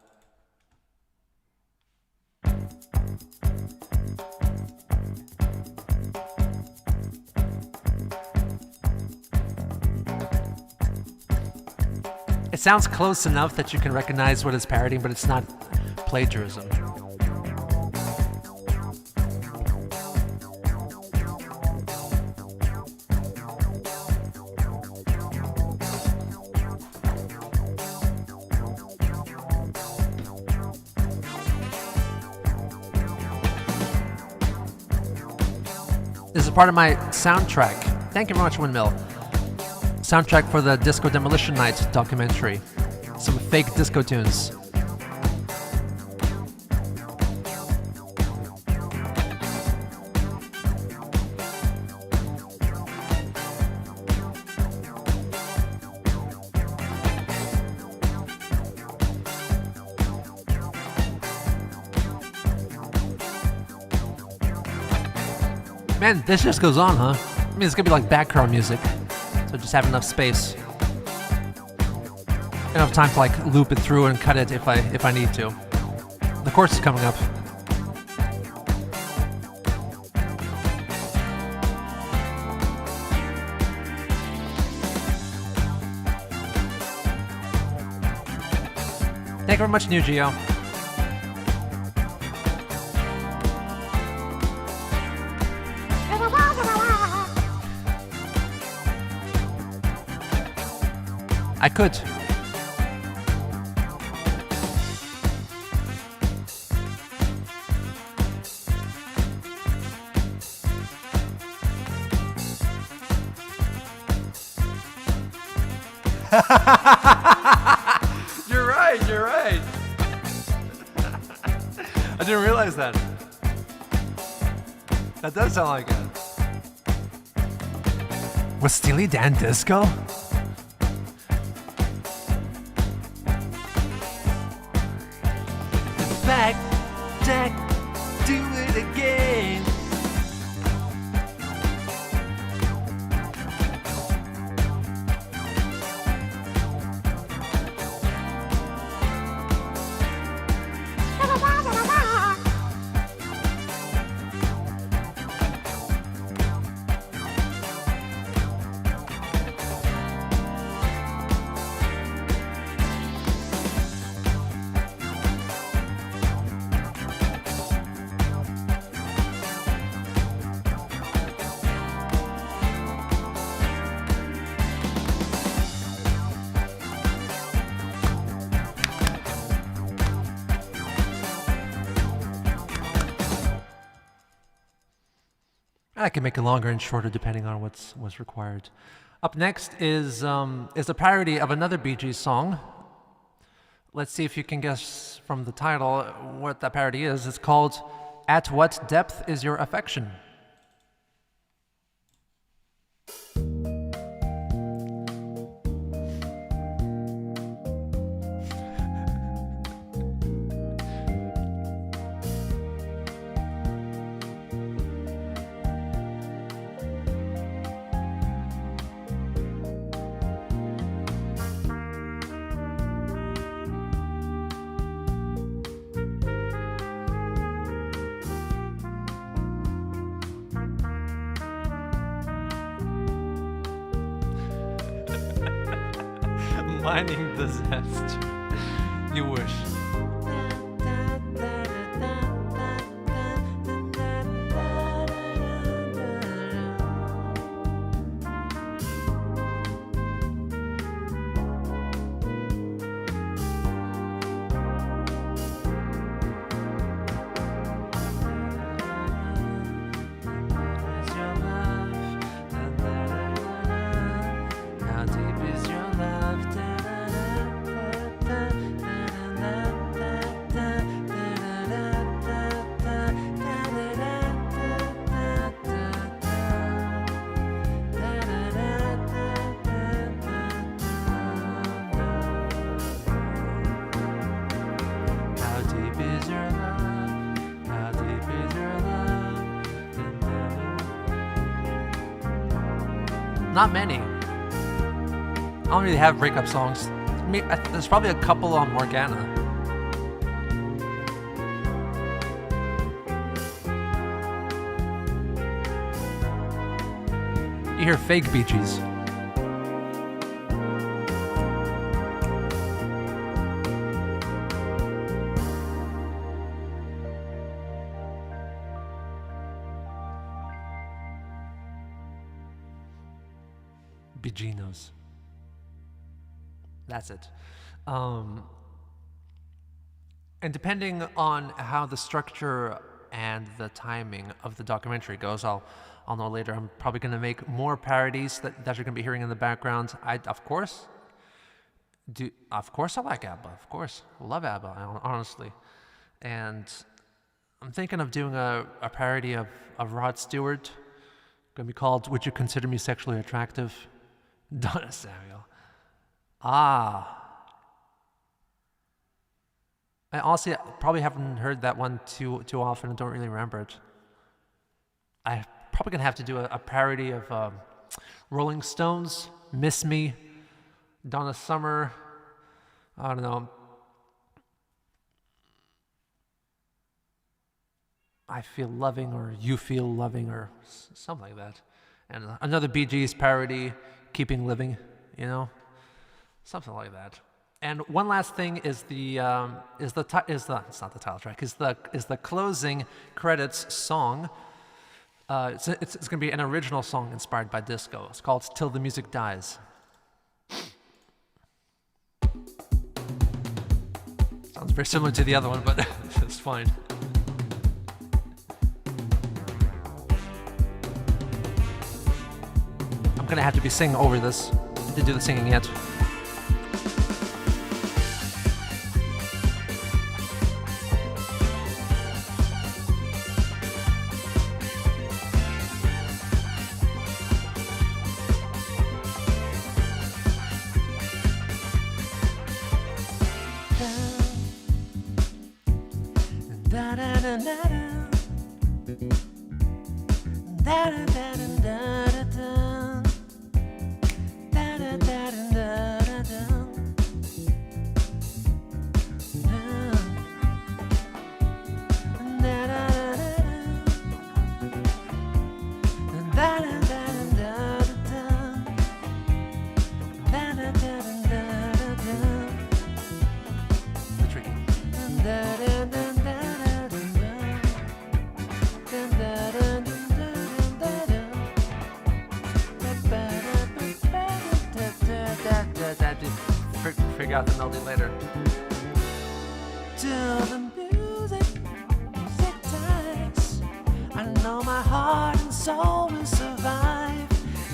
It sounds close enough that you can recognize what it's parodying, but it's not plagiarism. This is part of my soundtrack. Thank you very much, Windmill. Soundtrack for the Disco Demolition Night documentary. Some fake disco tunes. Man, this just goes on, huh? I mean, it's gonna be like background music. So just have enough space, enough time to loop it through and cut it if I need to. The chorus is coming up. Thank you very much, New Geo. I could. You're right. I didn't realize that. That does sound like it. Was Steely Dan disco? Back, Jack, do it again. I can make it longer and shorter depending on what's required. Up next is a parody of another Bee Gees song. Let's see if you can guess from the title what that parody is. It's called "At What Depth Is Your Affection?" Finding the zest. You wish. How deep is your love? How deep is your love? How deep is your love? Not many. I don't really have breakup songs. There's probably a couple on Morgana. You hear fake Bee Gees. Genos. That's it. And depending on how the structure and the timing of the documentary goes, I'll know later. I'm probably going to make more parodies that you're going to be hearing in the background. Of course I like ABBA. Of course, I love ABBA, honestly. And I'm thinking of doing a parody of Rod Stewart. Going to be called "Would You Consider Me Sexually Attractive?" Donna Samuel. I honestly probably haven't heard that one too often and don't really remember it. I'm probably going to have to do a parody of Rolling Stones, Miss Me, Donna Summer, I don't know. I Feel Loving or You Feel Loving or something like that. And another Bee Gees parody, Keeping Living, something like that. And one last thing is it's not the title track, is the closing credits song. It's going to be an original song inspired by disco. It's called "Till the Music Dies." Sounds very similar to the other one, but it's fine. I'm gonna have to be singing over this. I didn't do the singing yet. Figure out the melody later. Till the music dies, I know my heart and soul will survive.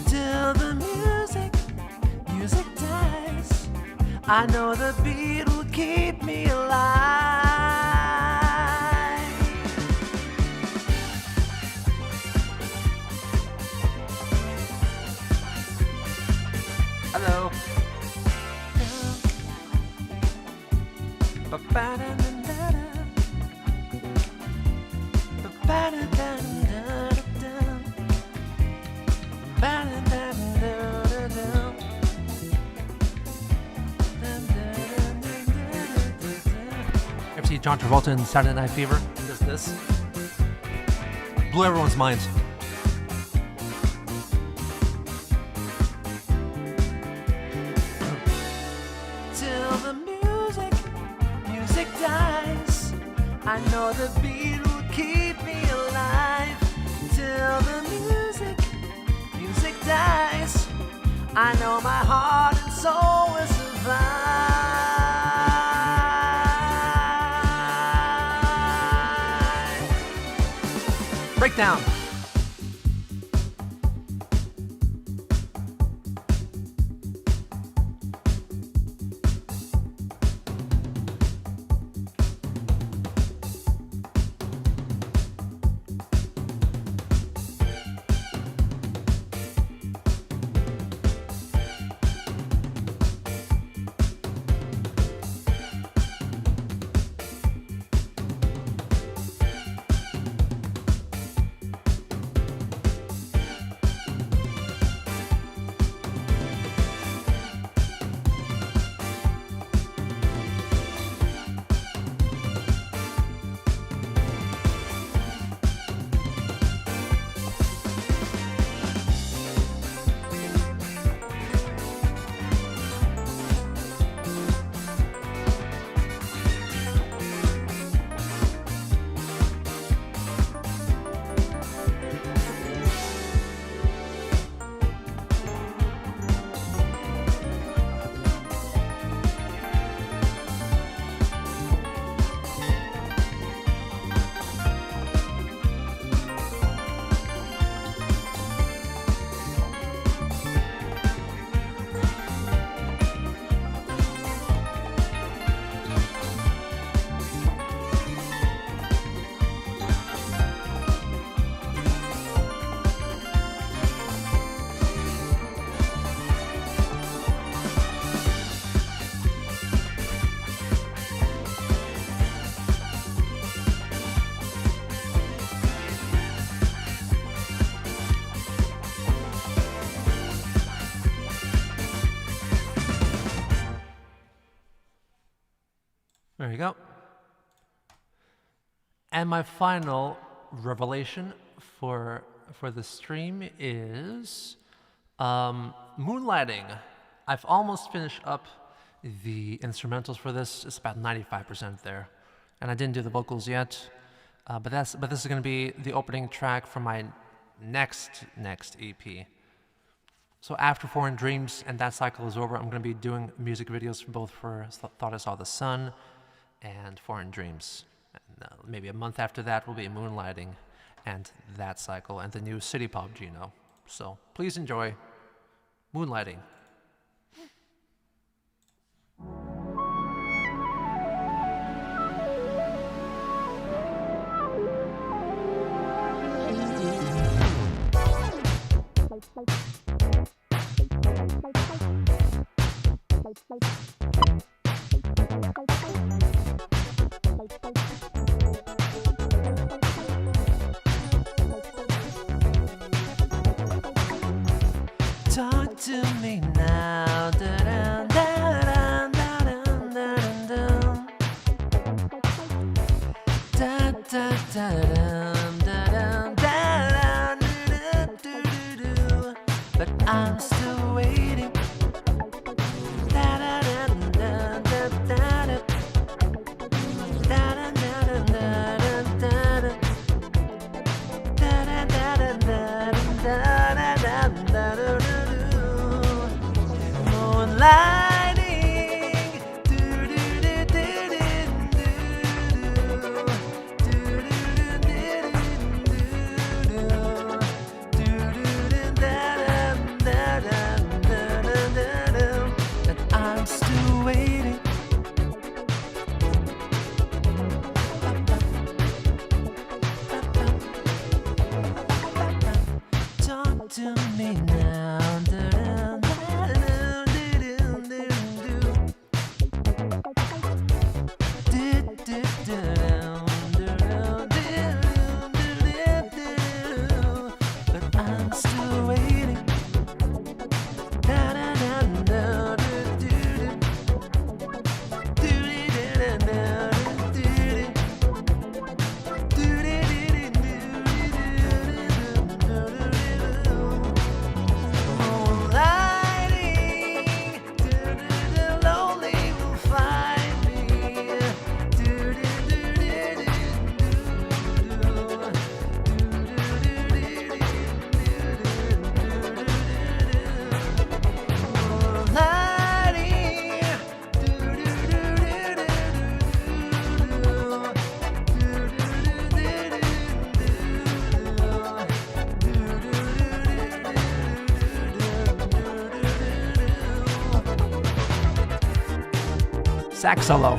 Till the music dies, I know the beat will keep me alive. Hello. Ever see John Travolta in Saturday Night Fever? Does this? Blew everyone's minds. I know the beat will keep me alive till the music dies. I know my heart and soul will survive. Breakdown. There you go. And my final revelation for the stream is moonlighting. I've almost finished up the instrumentals for this. It's about 95% there, and I didn't do the vocals yet. But this is going to be the opening track for my next EP. So after Foreign Dreams and that cycle is over, I'm going to be doing music videos for both for Thought I Saw the Sun and Foreign Dreams. And, maybe a month after that will be Moonlighting and that cycle and the new City Pop Geno. So please enjoy Moonlighting. Talk to me now. Da-dum, da-dum, da-dum, da-dum, dum. Da-da-da-dum, da-dum, da-dum, do-do-do-do-do. But I'm still waiting. Da-da-dum, dum, dum, da-dum. Da-dum, da-dum, da-dum, da-dum. Da-da-da-dum, da-dum, da-da-dum, da-dum. Moonlighting, do do do do do do do do do do Sax solo.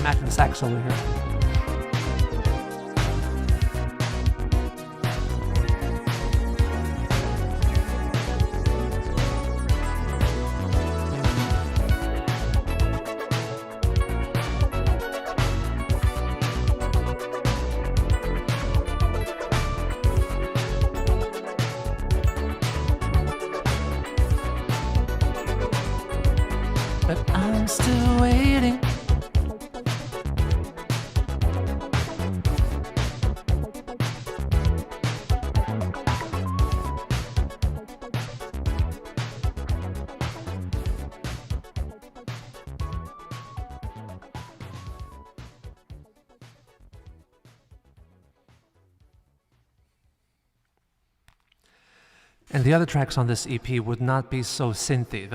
Imagine the sax solo here. But I'm still waiting. And the other tracks on this EP would not be so synthy.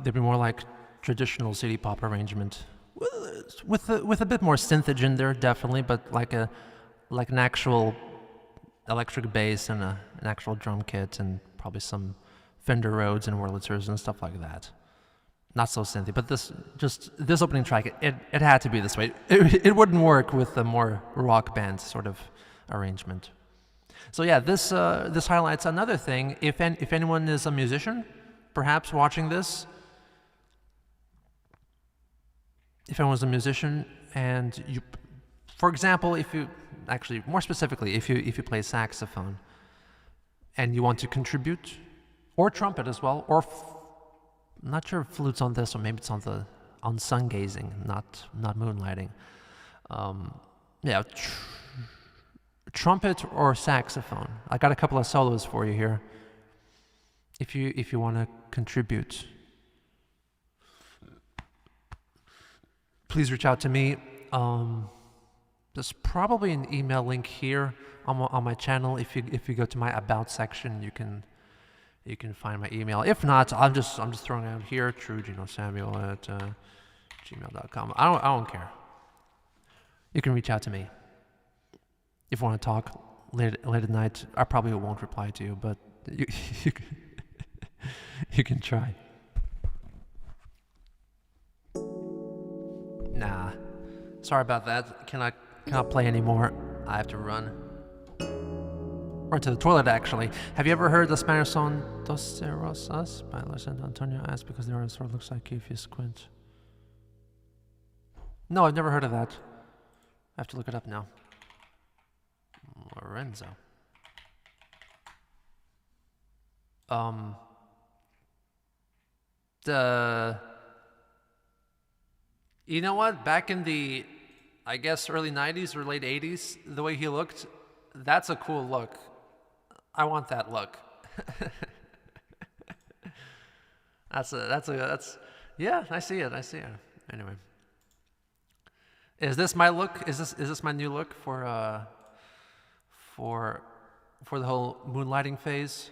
They'd be more like traditional city pop arrangement, with a bit more synthage in there, definitely, but like an actual electric bass and an actual drum kit and probably some Fender Rhodes and Wurlitzers and stuff like that. Not so synthy, but this opening track, it had to be this way. It wouldn't work with a more rock band sort of arrangement. So yeah, this highlights another thing. If anyone is a musician, perhaps watching this, if anyone's a musician and you, for example, more specifically, if you play saxophone and you want to contribute, or trumpet as well, or I'm not sure if flute's on this, or maybe it's on sun gazing, not moonlighting. Yeah. Trumpet or saxophone. I got a couple of solos for you here. If you want to contribute, please reach out to me. There's probably an email link here on my channel. If you go to my about section, you can find my email. If not, I'm just throwing it out here. truegenosamuel@gmail.com. I don't care. You can reach out to me. If you want to talk late at night, I probably won't reply to you, but you can try. Nah, sorry about that. Cannot play anymore. I have to run to the toilet. Actually, have you ever heard the Spanish song "Dos de Rosas" by Luis Antonio? Asked because the artist sort of looks like you if you squint. No, I've never heard of that. I have to look it up now. Lorenzo. You know what? Back in the, I guess, early 90s or late 80s, the way he looked, that's a cool look. I want that look. Yeah, I see it. Anyway. Is this my look? Is this my new look for the whole moonlighting phase?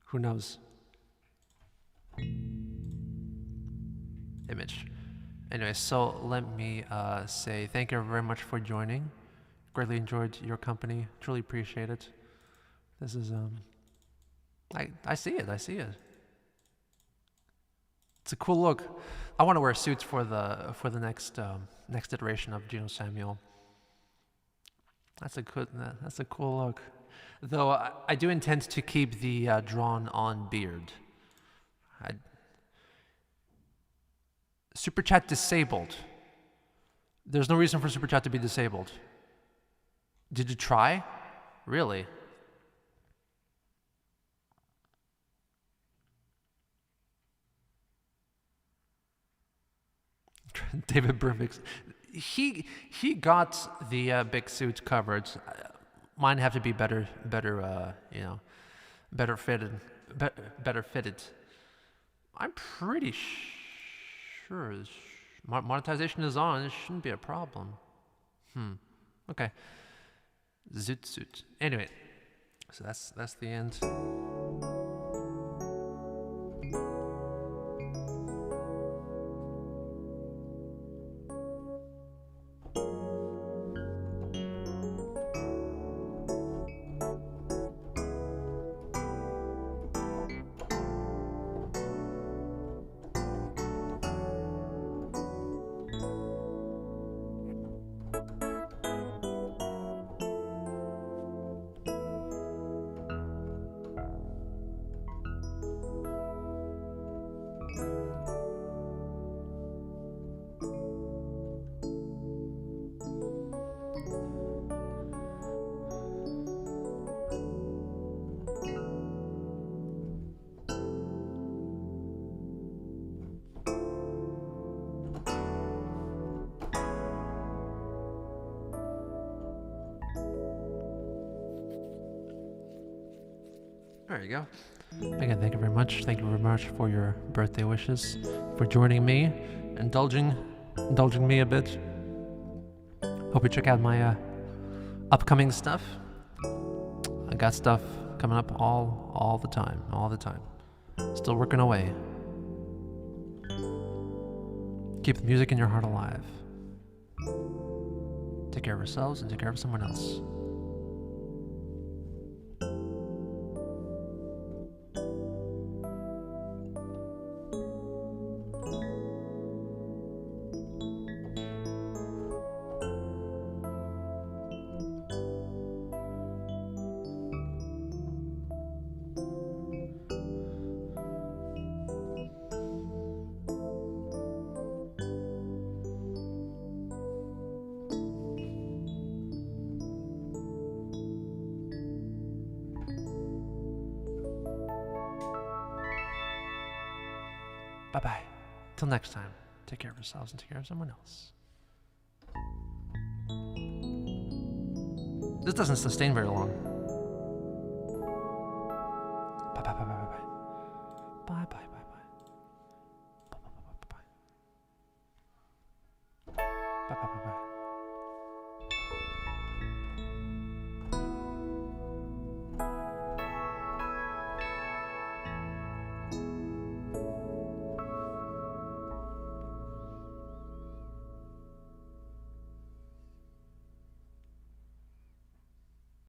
Who knows? Image. Anyway, so let me say thank you very much for joining. Greatly enjoyed your company. Truly appreciate it. This is I see it. It's a cool look. I want to wear suits for the next iteration of Geno Samuel. That's a cool look. Though I do intend to keep the drawn-on beard. Super Chat disabled. There's no reason for Super Chat to be disabled. Did you try? Really? David Burbick. He got the big suit covered. Mine have to be better fitted. I'm pretty sure monetization is on. It shouldn't be a problem. Okay. Zoot suit. Anyway, so that's the end. There you go. Again, thank you very much. Thank you very much for your birthday wishes, for joining me, indulging me a bit. Hope you check out my upcoming stuff. I got stuff coming up all the time. Still working away. Keep the music in your heart alive. Take care of yourselves and take care of someone else. Bye-bye. Till next time, take care of yourselves and take care of someone else. This doesn't sustain very long. Bye-bye, bye-bye, bye-bye. Bye-bye, bye-bye. Bye-bye, bye-bye. Bye-bye, bye-bye.